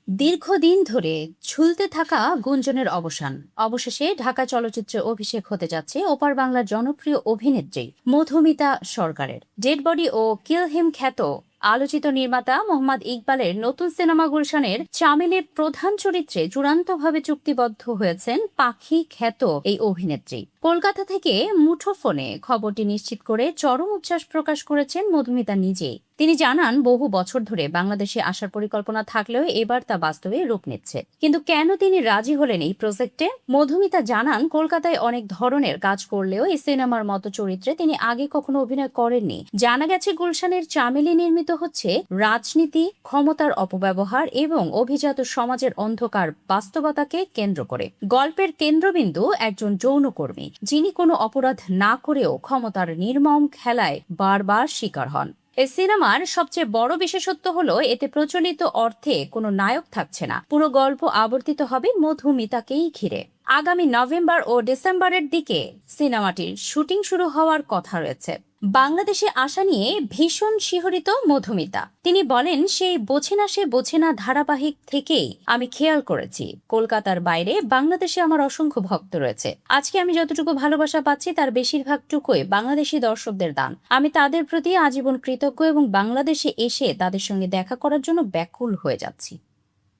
দীর্ঘদিন ধরে ঝুলতে থাকা গুঞ্জনের অবসান। অবশেষে ঢাকা চলচ্চিত্রে অভিষেক হতে যাচ্ছে ওপার বাংলার জনপ্রিয় অভিনেত্রী মধুমিতা সরকারের। ডেড বডি ও কিল হিম খ্যাত আলোচিত নির্মাতা মোহাম্মদ ইকবালের নতুন সিনেমা গুলশানের চামেলের প্রধান চরিত্রে চূড়ান্তভাবে চুক্তিবদ্ধ হয়েছেন পাখি খ্যাত এই অভিনেত্রী। কলকাতা থেকে মুঠোফোনে খবরটি নিশ্চিত করে চরম উচ্ছ্বাস প্রকাশ করেছেন মধুমিতা নিজেই। তিনি জানান, বহু বছর ধরে বাংলাদেশে আসার পরিকল্পনা থাকলেও এবার তা বাস্তবে রূপ নিচ্ছে। কিন্তু কেন তিনি রাজি হলেন এই প্রজেক্টে? মধুমিতা জানান, কলকাতায় অনেক ধরনের কাজ করলেও এই সিনেমার মতো চরিত্রে তিনি আগে কখনো অভিনয় করেননি। জানা গেছে, গুলশানের চামেলি নির্মিত হচ্ছে রাজনীতি, ক্ষমতার অপব্যবহার এবং অভিজাত সমাজের অন্ধকার বাস্তবতাকে কেন্দ্র করে। গল্পের কেন্দ্রবিন্দু একজন যৌনকর্মী, যিনি কোনো অপরাধ না করেও ক্ষমতার নির্মম খেলায় বারবার শিকার হন। এই সিনেমার সবচেয়ে বড় বিশেষত্ব হলো এতে প্রচলিত অর্থে কোনো নায়ক থাকছে না। পুরো গল্প আবর্তিত হবে মধুমিতাকেই ঘিরে। আগামী নভেম্বর ও ডিসেম্বরের দিকে সিনেমাটির শুটিং শুরু হওয়ার কথা রয়েছে। বাংলাদেশে আসা নিয়ে ভীষণ শিহরিত মধুমিতা। তিনি বলেন, সেই বোঝে না ধারাবাহিক থেকেই আমি খেয়াল করেছি কলকাতার বাইরে বাংলাদেশে আমার অসংখ্য ভক্ত রয়েছে। আজকে আমি যতটুকু ভালোবাসা পাচ্ছি তার বেশিরভাগটুকুই বাংলাদেশি দর্শকদের দান। আমি তাদের প্রতি আজীবন কৃতজ্ঞ এবং বাংলাদেশে এসে তাদের সঙ্গে দেখা করার জন্য ব্যাকুল হয়ে যাচ্ছি।